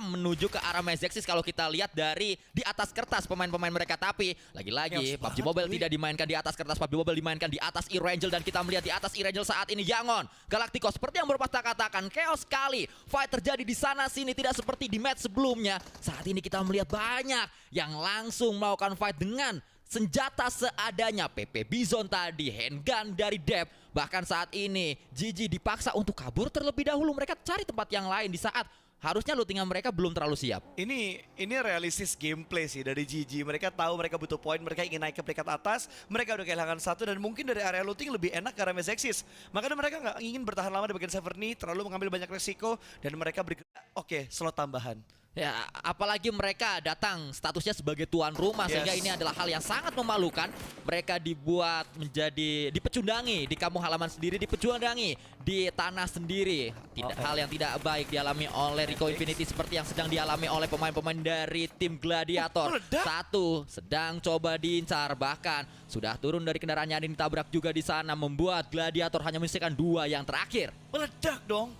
serem menuju ke arah Mazexis kalau kita lihat dari di atas kertas pemain-pemain mereka. Tapi lagi-lagi PUBG Mobile tidak dimainkan di atas kertas, PUBG Mobile dimainkan di atas Erangel. Dan kita melihat di atas Erangel saat ini Yangon Galacticos seperti yang berpatah katakan, chaos sekali. Fight terjadi di sana sini, tidak seperti di match sebelumnya. Saat ini kita melihat banyak yang langsung melakukan fight dengan senjata seadanya. PP Bizon tadi, handgun dari Dep. Bahkan saat ini GG dipaksa untuk kabur terlebih dahulu. Mereka cari tempat yang lain di saat harusnya lootingan mereka belum terlalu siap. Ini realistis gameplay sih dari GG. Mereka tahu mereka butuh poin, mereka ingin naik ke peringkat atas. Mereka udah kehilangan satu dan mungkin dari area looting lebih enak karena Mazexis. Makanya mereka nggak ingin bertahan lama di bagian server ini, terlalu mengambil banyak resiko dan mereka bergerak. Oke, slot tambahan. Ya, apalagi mereka datang statusnya sebagai tuan rumah, sehingga ini adalah hal yang sangat memalukan. Mereka dibuat menjadi dipecundangi di kampung halaman sendiri, dipecundangi di tanah sendiri. Hal yang tidak baik dialami oleh Rico Infinity seperti yang sedang dialami oleh pemain-pemain dari tim Gladiator. Satu sedang coba diincar, bahkan sudah turun dari kendaraannya dan ditabrak juga di sana, membuat Gladiator hanya menyisakan 2 yang terakhir. Meledak dong.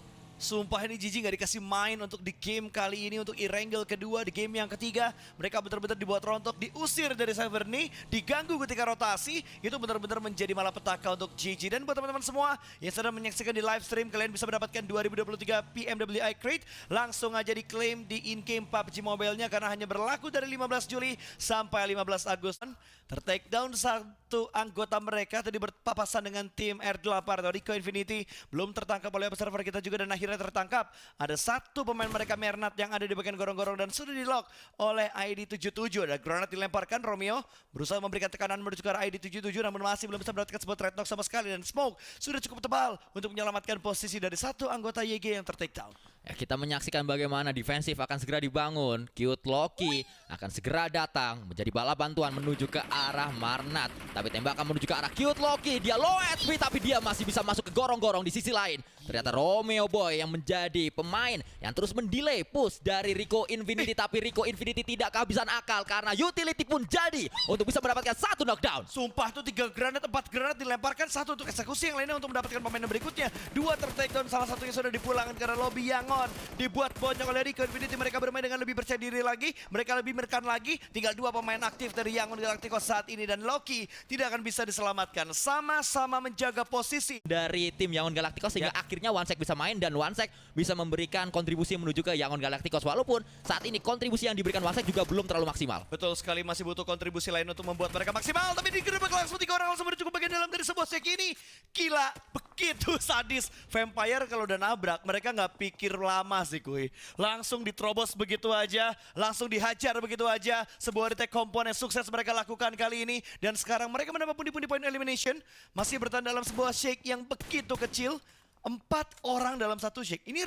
Sumpah ini GG gak dikasih main untuk di game kali ini, untuk Erangel kedua. Di game yang ketiga mereka benar-benar dibuat rontok, diusir dari server ini, diganggu ketika rotasi. Itu benar-benar menjadi malapetaka untuk GG. Dan buat teman-teman semua yang sedang menyaksikan di live stream, kalian bisa mendapatkan 2023 PMWI Crate. Langsung aja diklaim di in-game PUBG Mobile-nya karena hanya berlaku dari 15 Juli sampai 15 Agustus. Tertakedown satu anggota mereka tadi berpapasan dengan tim R8 atau Rico Infinity. Belum tertangkap oleh observer kita juga dan akhirnya tertangkap. Ada satu pemain mereka Mernat yang ada di bagian gorong-gorong dan sudah di-lock oleh ID77. Ada granat dilemparkan, Romeo berusaha memberikan tekanan menuju ke arah ID77 namun masih belum bisa mendapatkan sebuah threat knock sama sekali. Dan Smoke sudah cukup tebal untuk menyelamatkan posisi dari satu anggota YG yang tertakedown. Ya, kita menyaksikan bagaimana defensif akan segera dibangun. Cute Loki akan segera datang menjadi bala bantuan menuju ke arah Marnat. Tapi tembakan menuju ke arah Cute Loki. Dia low HP tapi dia masih bisa masuk ke gorong-gorong. Di sisi lain ternyata Romeo Boy yang menjadi pemain yang terus mendelay push dari Rico Infinity. Tapi Rico Infinity tidak kehabisan akal karena utility pun jadi untuk bisa mendapatkan satu knockdown. Sumpah tuh 3 granat, 4 granat dilemparkan, satu untuk eksekusi, yang lainnya untuk mendapatkan pemain berikutnya. 2 tertakedown, salah satunya sudah dipulangkan karena lobby Yangon dibuat bonyok oleh Rico Infinity. Mereka bermain dengan lebih percaya diri lagi, mereka lebih menekan lagi. Tinggal 2 pemain aktif dari Yangon Galacticos saat ini dan Loki tidak akan bisa diselamatkan. Sama-sama menjaga posisi dari tim Yangon Galacticos sehingga akhirnya OneSec bisa main dan OneSec bisa memberikan kontribusi menuju ke Yangon Galacticos. Walaupun saat ini kontribusi yang diberikan OneSec juga belum terlalu maksimal. Betul sekali, masih butuh kontribusi lain untuk membuat mereka maksimal. Tapi digerebek langsung 3 orang langsung menuju ke bagian dalam dari sebuah sek ini. Gila, begitu sadis. Vampire kalau udah nabrak, mereka nggak pikir lama sih kuy. Langsung diterobos begitu aja, langsung dihajar begitu aja. Sebuah retake komponen sukses mereka lakukan kali ini. Dan sekarang mereka mendapat pundi-pundi point elimination. Masih bertahan dalam sebuah shake yang begitu kecil. 4 orang dalam satu shake. Ini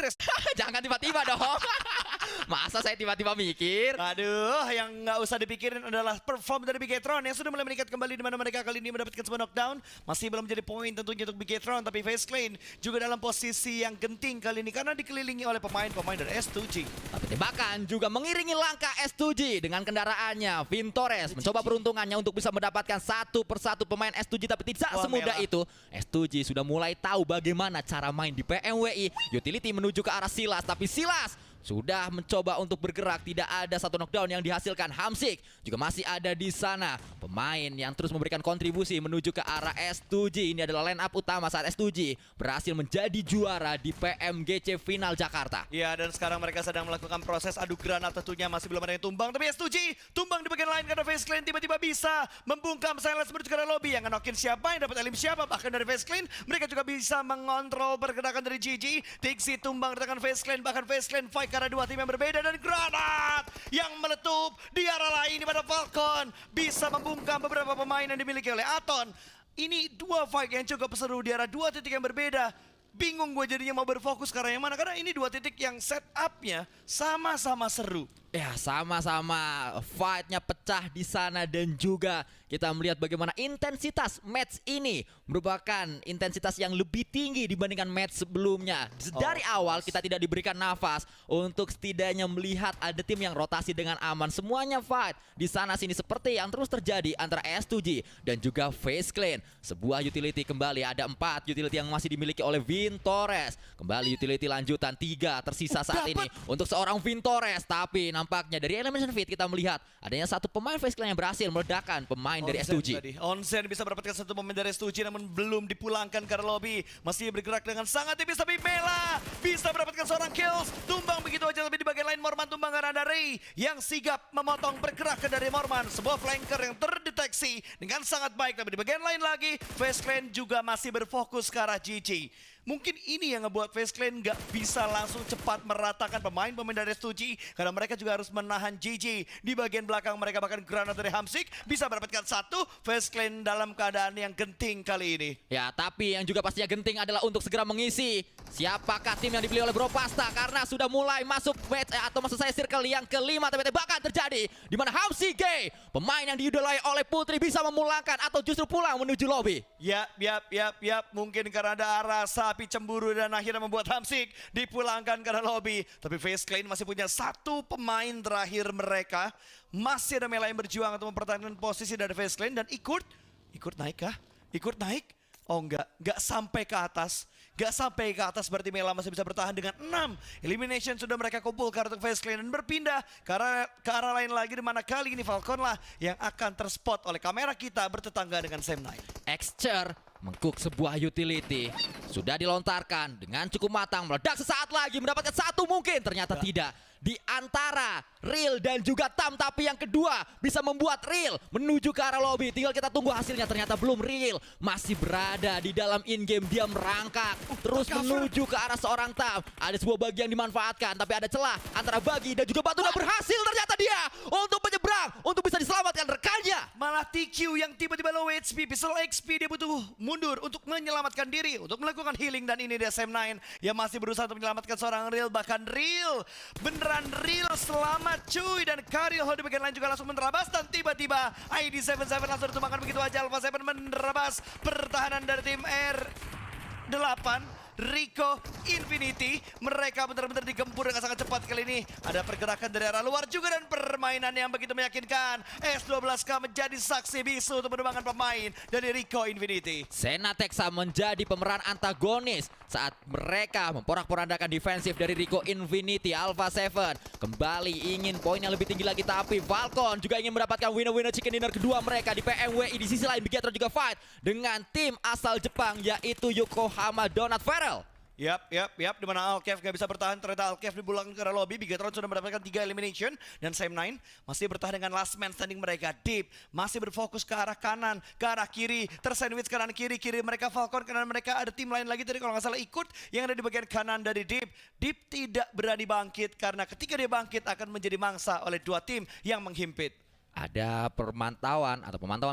Jangan tiba-tiba dong. Masa saya tiba-tiba mikir? Aduh, yang nggak usah dipikirin adalah perform dari Bigetron yang sudah mulai meningkat kembali, di mana mereka kali ini mendapatkan sebuah knockdown. Masih belum menjadi poin tentunya untuk Bigetron, tapi FaZe Clan juga dalam posisi yang genting kali ini karena dikelilingi oleh pemain-pemain dari S2G. Tapi tembakan juga mengiringi langkah S2G dengan kendaraannya. Vintores mencoba peruntungannya untuk bisa mendapatkan satu persatu pemain S2G, tapi tidak semudah itu. S2G sudah mulai tahu bagaimana cara main di PMWI. Utility menuju ke arah Silas, tapi Silas sudah mencoba untuk bergerak. Tidak ada satu knockdown yang dihasilkan. Hamsik juga masih ada di sana. Pemain yang terus memberikan kontribusi menuju ke arah S2G. Ini adalah line up utama saat S2G berhasil menjadi juara di PMGC Final Jakarta. Ya, dan sekarang mereka sedang melakukan proses adu granat, tentunya masih belum ada yang tumbang. Tapi S2G tumbang di bagian lain karena FaZe Clan tiba-tiba bisa membungkam Silence menuju ke arah lobby. Yang ngenokin siapa, yang dapat elim siapa. Bahkan dari FaZe Clan mereka juga bisa mengontrol pergerakan dari GG. Dixie tumbang dengan FaZe Clan, bahkan FaZe Clan fight karena 2 tim yang berbeda. Dan granat yang meletup di arah lain pada Falcon bisa membungkam beberapa pemain yang dimiliki oleh Aton. Ini 2 fight yang cukup seru di arah 2 titik yang berbeda. Bingung gue jadinya mau berfokus karena yang mana, karena ini 2 titik yang setupnya sama-sama seru. Ya, sama-sama fight-nya pecah di sana dan juga kita melihat bagaimana intensitas match ini merupakan intensitas yang lebih tinggi dibandingkan match sebelumnya. Dari awal kita tidak diberikan nafas untuk setidaknya melihat ada tim yang rotasi dengan aman. Semuanya fight di sana sini seperti yang terus terjadi antara S2G dan juga FaZe Clan. Sebuah utility kembali, ada 4 utility yang masih dimiliki oleh Vintores. Kembali utility lanjutan 3 tersisa saat ini untuk seorang Vintores, tapi nampaknya dari Elimination Feed kita melihat adanya satu pemain FaZe Clan yang berhasil meledakkan pemain dari S2G. Onsen bisa mendapatkan satu pemain dari S2G namun belum dipulangkan ke lobby. Masih bergerak dengan sangat tipis tapi Mela bisa mendapatkan seorang kills. Tumbang begitu aja tapi di bagian lain Morman tumbang karena ada Ray yang sigap memotong pergerakan dari Morman. Sebuah flanker yang terdeteksi dengan sangat baik, tapi di bagian lain lagi FaZe Clan juga masih berfokus ke arah GG. Mungkin ini yang ngebuat FaZe Clan nggak bisa langsung cepat meratakan pemain-pemain dari S2G karena mereka juga harus menahan GG. Di bagian belakang mereka bahkan granat dari Hamsik bisa mendapatkan satu. FaZe Clan dalam keadaan yang genting kali ini. Ya, tapi yang juga pastinya genting adalah untuk segera mengisi siapakah tim yang dipilih oleh Bro Pasta karena sudah mulai masuk match atau maksud saya circle yang kelima TBT bahkan terjadi di mana Hamsi Gay, pemain yang diidolai oleh Putri, bisa memulangkan atau justru pulang menuju lobby. Yap. Mungkin karena ada rasa api cemburu dan akhirnya membuat Hamsik dipulangkan ke lobby. Tapi FaZe Clan masih punya satu pemain terakhir mereka. Masih ada Mela yang berjuang untuk mempertahankan posisi dari FaZe Clan dan ikut naik kah? Ikut naik? Oh enggak sampai ke atas. Gak sampai ke atas, berarti Mela masih bisa bertahan dengan 6 elimination sudah mereka kumpulkan untuk FaZe Clan dan berpindah ke arah lain lagi, di mana kali ini Falcon lah yang akan terspot oleh kamera kita bertetangga dengan Sam9. Excer mengcook sebuah utility sudah dilontarkan dengan cukup matang, meledak sesaat lagi mendapatkan satu, mungkin ternyata tidak di antara Real dan juga Tam, tapi yang kedua bisa membuat Real menuju ke arah lobby. Tinggal kita tunggu hasilnya, ternyata belum. Real masih berada di dalam in-game, dia merangkak terus menuju ke arah seorang Tam. Ada sebuah bagi yang dimanfaatkan, tapi ada celah antara bagi dan juga Batuna. Berhasil ternyata dia untuk menyeberang, untuk bisa diselamatkan rekannya. Malah TQ yang tiba-tiba low HP, pistol XP, dia butuh mundur untuk menyelamatkan diri, untuk melakukan healing, dan ini dia Sam9 yang masih berusaha untuk menyelamatkan seorang Real. Bahkan Real beneran Real selamat cuy, dan Karil di bagian lain juga langsung menerabas, dan tiba-tiba ID77 langsung ditumbangkan begitu aja. Alpha 7 menerabas pertahanan dari tim R8 Rico Infinity. Mereka benar-benar digempur dengan sangat cepat kali ini. Ada pergerakan dari arah luar juga dan permainan yang begitu meyakinkan. S12K menjadi saksi bisu untuk menumbangkan pemain dari Rico Infinity. Senatexa menjadi pemeran antagonis saat mereka memporak-porandakan defensif dari Rico Infinity. Alpha 7 kembali ingin poin yang lebih tinggi lagi, tapi Falcon juga ingin mendapatkan winner-winner chicken dinner kedua mereka di PMWI. Di sisi lain Bigetron juga fight dengan tim asal Jepang yaitu Yokohama Donut Fair. Yap, di mana Alkev gak bisa bertahan, ternyata Alkev dipulangkan ke arah lobby. Bigetron sudah mendapatkan 3 elimination dan Sam9 masih bertahan dengan last man standing mereka. Deep masih berfokus ke arah kanan, ke arah kiri, tersandwich kanan kiri mereka Falcon, kanan mereka ada tim lain lagi tadi kalau nggak salah ikut yang ada di bagian kanan dari Deep. Deep tidak berani bangkit karena ketika dia bangkit akan menjadi mangsa oleh 2 tim yang menghimpit. Ada pemantauan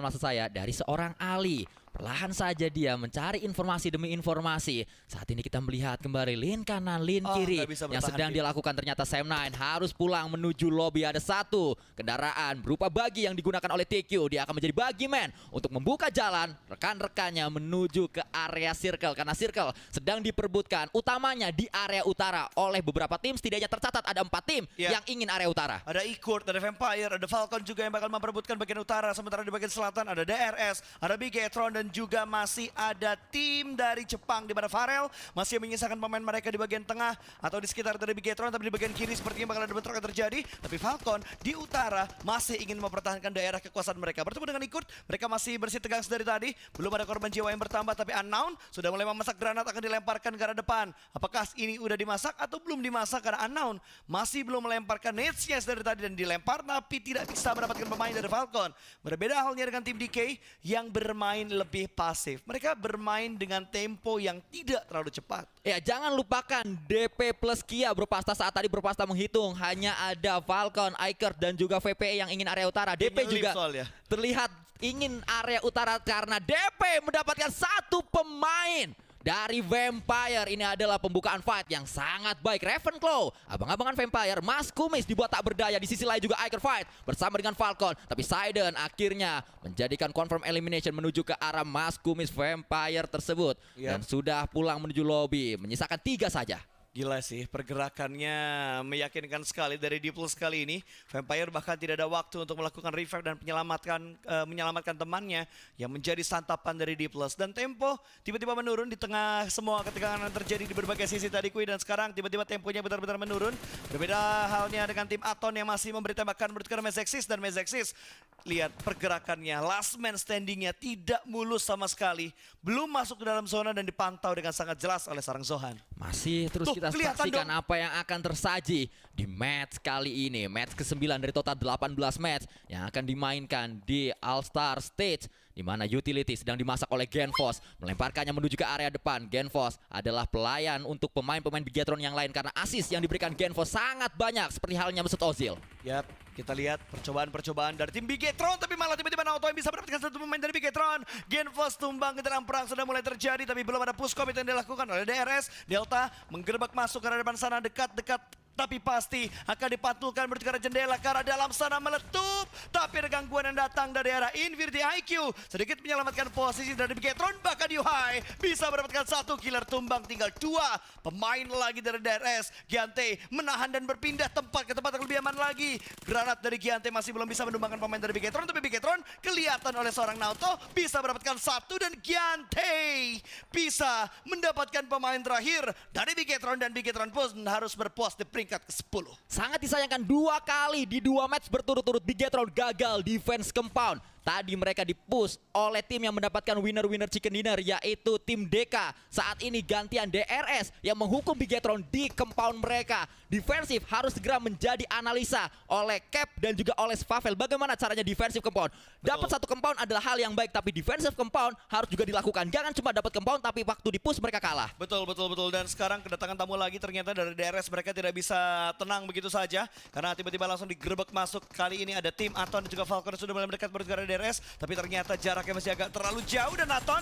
maksud saya dari seorang Ali. Perlahan saja dia mencari informasi demi informasi. Saat ini kita melihat kembali lane kanan, lane kiri yang sedang dilakukan. Ternyata Sam9 harus pulang menuju lobby. Ada satu kendaraan berupa bagi yang digunakan oleh TQ. Dia akan menjadi bagi man untuk membuka jalan rekan-rekannya menuju ke area circle. Karena circle sedang diperebutkan utamanya di area utara oleh beberapa tim. Setidaknya tercatat ada 4 tim yang ingin area utara. Ada Ikurt, ada Vampire, ada Falcon juga yang bakal memperebutkan bagian utara. Sementara di bagian selatan ada DRS, ada Bigetron, dan juga masih ada tim dari Jepang di mana Farel masih menyisakan pemain mereka di bagian tengah atau di sekitar dari Bigetron, tapi di bagian kiri sepertinya bakal ada bentrokan terjadi. Tapi Falcon di utara masih ingin mempertahankan daerah kekuasaan mereka. Bertemu dengan Ikut, mereka masih bersih tegang dari tadi. Belum ada korban jiwa yang bertambah, tapi Unknown sudah mulai memasak granat akan dilemparkan ke arah depan. Apakah ini udah dimasak atau belum dimasak? Karena Unknown masih belum melemparkan nades-nya dari tadi dan dilempar tapi tidak bisa mendapatkan pemain dari Falcon. Berbeda halnya dengan tim DK yang bermain lebih pasif. Mereka bermain dengan tempo yang tidak terlalu cepat. Ya, jangan lupakan DP plus Kia. Bro Pasta saat tadi Bro Pasta menghitung hanya ada Falcon, Ikert dan juga VPE yang ingin area utara. DP juga terlihat ingin area utara karena DP mendapatkan satu pemain dari Vampire. Ini adalah pembukaan fight yang sangat baik. Ravenclaw, abang-abangan Vampire, Mas Kumis dibuat tak berdaya. Di sisi lain juga Iker fight bersama dengan Falcon. Tapi Sidon akhirnya menjadikan confirm elimination menuju ke arah Mas Kumis Vampire tersebut. Dan sudah pulang menuju lobby, menyisakan 3 saja. Gila sih, pergerakannya meyakinkan sekali dari D+ kali ini. Vampire bahkan tidak ada waktu untuk melakukan revive dan menyelamatkan temannya yang menjadi santapan dari D+. Dan tempo tiba-tiba menurun di tengah semua ketegangan yang terjadi di berbagai sisi tadi Kui. Dan sekarang tiba-tiba temponya benar-benar menurun. Berbeda halnya dengan tim Aton yang masih memberi tembakan bertukar Mezexis. Dan Mezexis, lihat pergerakannya, last man standingnya tidak mulus sama sekali. Belum masuk ke dalam zona dan dipantau dengan sangat jelas oleh seorang Zohan. Masih terus kita saksikan apa yang akan tersaji di match kali ini. Match ke-9 dari total 18 match yang akan dimainkan di All-Star Stage, di mana Utility sedang dimasak oleh Genfos, melemparkannya menuju ke area depan. Genfos adalah pelayan untuk pemain-pemain Bigetron yang lain karena assist yang diberikan Genfos sangat banyak seperti halnya Mesut Ozil. Yap, kita lihat percobaan-percobaan dari tim Bigetron, tapi malah tiba-tiba Naoto yang bisa mendapatkan satu pemain dari Bigetron. Genfos tumbang ke dalam perang sudah mulai terjadi, tapi belum ada push commit yang dilakukan oleh DRS. Delta menggerbek masuk ke arah depan sana, dekat-dekat, tapi pasti akan dipantulkan menuju ke arah jendela, ke arah dalam sana meletup. Tapi ada gangguan yang datang dari arah Infinity IQ, sedikit menyelamatkan posisi dari Bigetron. Bahkan Yuhai bisa mendapatkan 1 killer, tumbang tinggal 2 pemain lagi dari DRS. Giante menahan dan berpindah tempat ke tempat yang lebih aman lagi. Granat dari Giante masih belum bisa menumbangkan pemain dari Bigetron, tapi Bigetron kelihatan oleh seorang Naoto bisa mendapatkan 1 dan Giante bisa mendapatkan pemain terakhir dari Bigetron. Dan Bigetron pun harus berpuas di peringkat ke-10. Sangat disayangkan 2 kali di 2 match berturut-turut Bigetron gagal defense compound. Tadi mereka dipush oleh tim yang mendapatkan winner-winner chicken dinner, yaitu tim DK. Saat ini gantian DRS yang menghukum Bigetron di compound mereka. Defensif harus segera menjadi analisa oleh Cap dan juga oleh Svavel. Bagaimana caranya defensif compound? Dapat 1 compound adalah hal yang baik, tapi defensive compound harus juga dilakukan. Jangan cuma dapat compound tapi waktu dipush mereka kalah. Betul. Dan sekarang kedatangan tamu lagi, ternyata dari DRS mereka tidak bisa tenang begitu saja. Karena tiba-tiba langsung digerebek masuk. Kali ini ada tim Aton dan juga Falcon sudah mulai mendekat bergerak DRS, tapi ternyata jaraknya masih agak terlalu jauh. Dan Aton,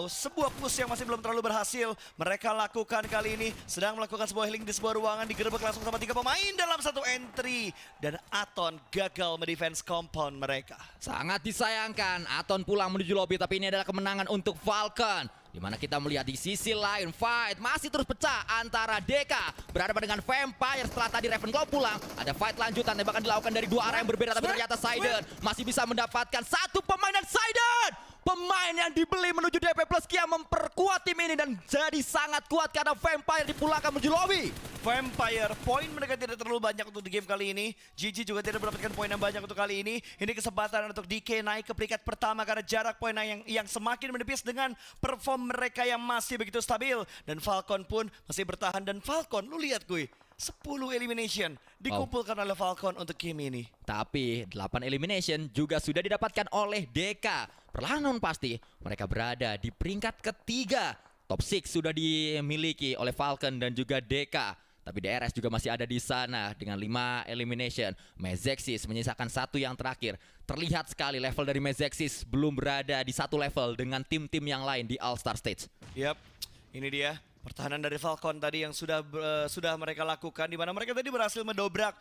sebuah push yang masih belum terlalu berhasil mereka lakukan kali ini. Sedang melakukan sebuah healing di sebuah ruangan, digerebek langsung sama 3 pemain dalam 1 entry. Dan Aton gagal mendefense compound mereka. Sangat disayangkan, Aton pulang menuju lobby, tapi ini adalah kemenangan untuk Falcon. Di mana kita melihat di sisi lain fight masih terus pecah antara DK berhadapan dengan Vampire. Setelah tadi Ravenclaw pulang, ada fight lanjutan, tembakan dilakukan dari 2 arah yang berbeda, tapi ternyata Sidon masih bisa mendapatkan 1 pemain. Dan Sidon, pemain yang dibeli menuju DP Plus Kia, memperkuat tim ini dan jadi sangat kuat karena Vampire dipulangkan menuju lobby. Vampire, poin mereka tidak terlalu banyak untuk di game kali ini. GG juga tidak mendapatkan poin yang banyak untuk kali ini. Ini kesempatan untuk DK naik ke peringkat pertama karena jarak poin yang semakin menipis dengan perform mereka yang masih begitu stabil. Dan Falcon pun masih bertahan. Dan Falcon, lu lihat gue, 10 elimination dikumpulkan oleh Falcon untuk game ini. Tapi 8 elimination juga sudah didapatkan oleh DK. Perlahan pasti mereka berada di peringkat ketiga. Top 6 sudah dimiliki oleh Falcon dan juga DK. Tapi DRS juga masih ada di sana dengan 5 elimination. Mezexis menyisakan 1 yang terakhir. Terlihat sekali level dari Mezexis belum berada di satu level dengan tim-tim yang lain di All-Star Stage. Yap, ini dia pertahanan dari Falcon tadi yang sudah mereka lakukan, di mana mereka tadi berhasil mendobrak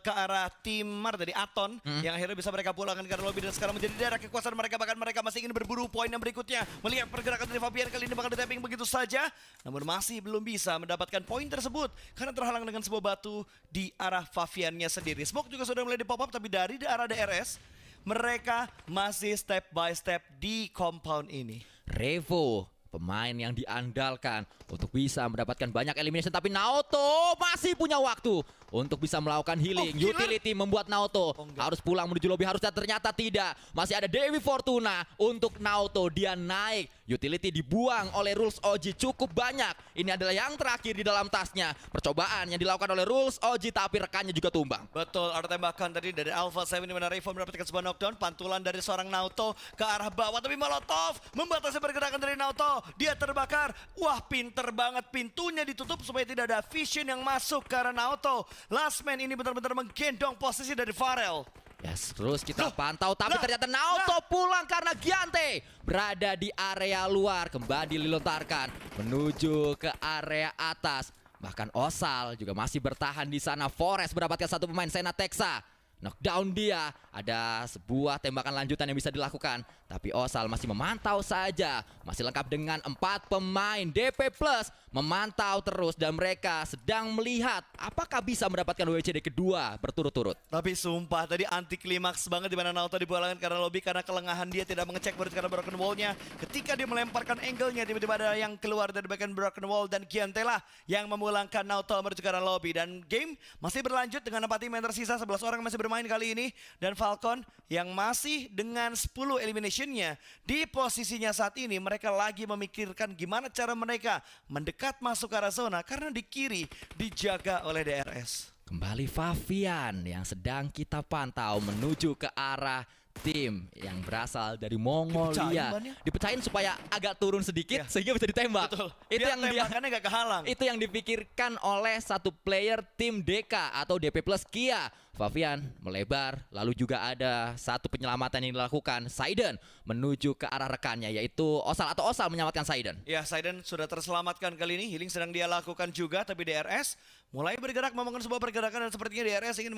ke arah tim dari Aton yang akhirnya bisa mereka pulangkan ke lobby. Dan sekarang menjadi daerah kekuasaan mereka, bahkan mereka masih ingin berburu poin yang berikutnya. Melihat pergerakan dari Fabian kali ini bakal ditapping begitu saja, namun masih belum bisa mendapatkan poin tersebut karena terhalang dengan sebuah batu di arah Fabiannya sendiri. Smoke juga sudah mulai di pop up, tapi dari arah DRS mereka masih step by step di compound ini. Revo, pemain yang diandalkan untuk bisa mendapatkan banyak elimination, tapi Naoto masih punya waktu untuk bisa melakukan healing. Utility membuat Naoto harus pulang menuju lobby, harusnya ternyata tidak. Masih ada Dewi Fortuna untuk Naoto, dia naik. Utility dibuang oleh Rules OG cukup banyak. Ini adalah yang terakhir di dalam tasnya. Percobaan yang dilakukan oleh Rules OG, tapi rekannya juga tumbang. Betul, ada tembakan tadi dari Alpha 7 di mana Revo mendapatkan sebuah knockdown. Pantulan dari seorang Naoto ke arah bawah, tapi Molotov membatasi pergerakan dari Naoto. Dia terbakar. Wah, pinter banget, pintunya ditutup supaya tidak ada vision yang masuk ke arah Naoto. Last man ini benar-benar menggendong posisi dari Pharrell. Ya, terus kita pantau, tapi ternyata Naoto pulang karena Giante berada di area luar, kembali dilontarkan menuju ke area atas. Bahkan Osal juga masih bertahan di sana. Forest mendapatkan satu pemain Senatexa. Knockdown dia, ada sebuah tembakan lanjutan yang bisa dilakukan. Tapi Osal masih memantau saja. Masih lengkap dengan 4 pemain DP Plus. Memantau terus dan mereka sedang melihat apakah bisa mendapatkan WCD kedua berturut-turut. Tapi sumpah tadi anti klimaks banget di mana Naoto dipulangkan karena lobby karena kelengahan dia tidak mengecek berarti karena broken wall-nya. Ketika dia melemparkan angle-nya tiba-tiba ada yang keluar dari bagian broken wall dan Giante lah yang memulangkan Naoto menuju ke arah lobby. Dan game masih berlanjut dengan 4 tim yang tersisa, 11 orang masih bermain kali ini. Dan Falcon yang masih dengan 10 elimination-nya di posisinya saat ini, mereka lagi memikirkan gimana cara mereka mendekat masuk ke arah zona karena di kiri dijaga oleh DRS. Kembali Favian yang sedang kita pantau menuju ke arah tim yang berasal dari Mongolia. Dipecahin supaya agak turun sedikit sehingga bisa ditembak. Betul. Itu yang tembakannya gak kehalang. Itu yang dipikirkan oleh satu player tim DK atau DP Plus Kia. Favian melebar, lalu juga ada satu penyelamatan yang dilakukan Saiden menuju ke arah rekannya yaitu Osal atau Osal menyelamatkan Saiden. Ya, Saiden sudah terselamatkan kali ini. Healing sedang dia lakukan juga, tapi DRS mulai bergerak membangun sebuah pergerakan dan sepertinya DRS ingin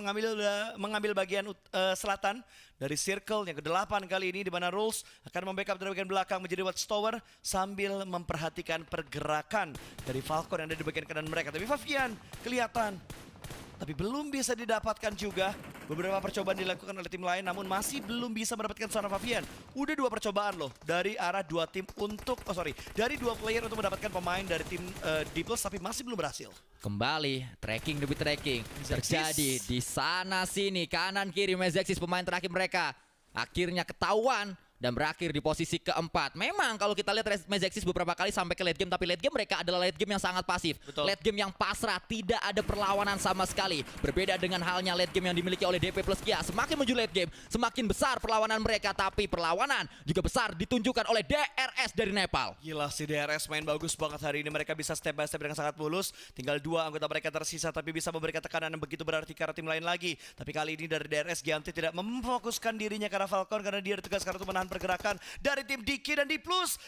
mengambil bagian selatan dari circle yang ke-8 kali ini di mana Rules akan membackup dari bagian belakang menjadi watchtower sambil memperhatikan pergerakan dari Falcon yang ada di bagian kanan mereka. Tapi Favian kelihatan tapi belum bisa didapatkan juga. Beberapa percobaan dilakukan oleh tim lain namun masih belum bisa mendapatkan seorang Favian. Udah 2 percobaan loh dari arah 2 tim untuk dari 2 player untuk mendapatkan pemain dari tim D+ tapi masih belum berhasil. Kembali tracking demi tracking terjadi di sana sini kanan kiri. Mezexis pemain terakhir mereka akhirnya ketahuan dan berakhir di posisi keempat. Memang kalau kita lihat Mezexis beberapa kali sampai ke late game, tapi late game mereka adalah late game yang sangat pasif. Betul. Late game yang pasrah, tidak ada perlawanan sama sekali. Berbeda dengan halnya late game yang dimiliki oleh DP Plus Kia. Semakin menuju late game, semakin besar perlawanan mereka, tapi perlawanan juga besar ditunjukkan oleh DRS dari Nepal. Gila si DRS main bagus banget hari ini. Mereka bisa step by step dengan sangat mulus. Tinggal 2 anggota mereka tersisa tapi bisa memberikan tekanan yang begitu berarti ke arah tim lain lagi. Tapi kali ini dari DRS Giante tidak memfokuskan dirinya ke arah Falcon karena dia ditugaskan untuk menahan pergerakan dari tim Diki dan D+.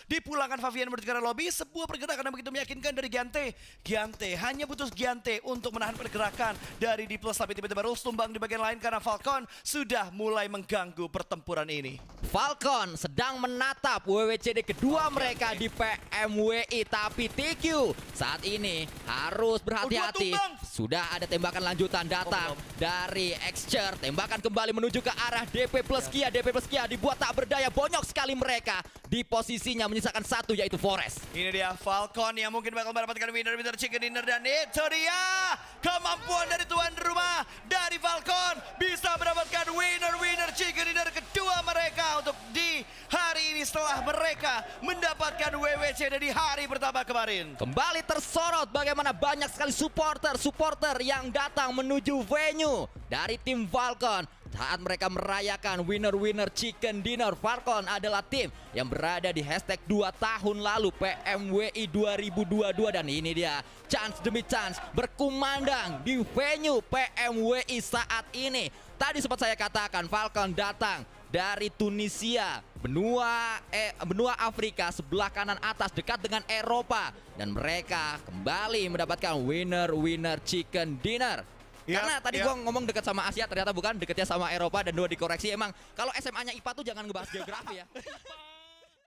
Dipulangkan Favian menuju ke arah lobby. Sebuah pergerakan yang begitu meyakinkan dari Giante. Giante hanya butuh Giante untuk menahan pergerakan dari D+. Tapi tiba-tiba Rules tumbang di bagian lain karena Falcon sudah mulai mengganggu pertempuran ini. Falcon sedang menatap WWCD kedua mereka di PMWI. Tapi TQ saat ini harus berhati-hati. Sudah ada tembakan lanjutan datang dari Excher. Tembakan kembali menuju ke arah DP Plus Kia. DP Plus Kia dibuat tak berdaya. Bonyok sekali mereka di posisinya menyisakan 1 yaitu Forest. Ini dia Falcon yang mungkin bakal mendapatkan winner chicken dinner dan itu dia kemampuan dari tuan rumah dari Falcon bisa mendapatkan winner chicken dinner kedua mereka untuk di hari ini setelah mereka mendapatkan WWCD di hari pertama kemarin. Kembali tersorot bagaimana banyak sekali supporter yang datang menuju venue dari tim Falcon. Saat mereka merayakan winner chicken dinner, Falcon adalah tim yang berada di hashtag 2 tahun lalu PMWI 2022 dan ini dia chance demi chance berkumandang di venue PMWI saat ini. Tadi sempat saya katakan Falcon datang dari Tunisia, benua Afrika sebelah kanan atas dekat dengan Eropa dan mereka kembali mendapatkan winner chicken dinner. Karena tadi gua ngomong dekat sama Asia ternyata bukan, dekatnya sama Eropa dan 2 dikoreksi. Emang kalau SMA-nya IPA tuh jangan ngebahas geografi ya.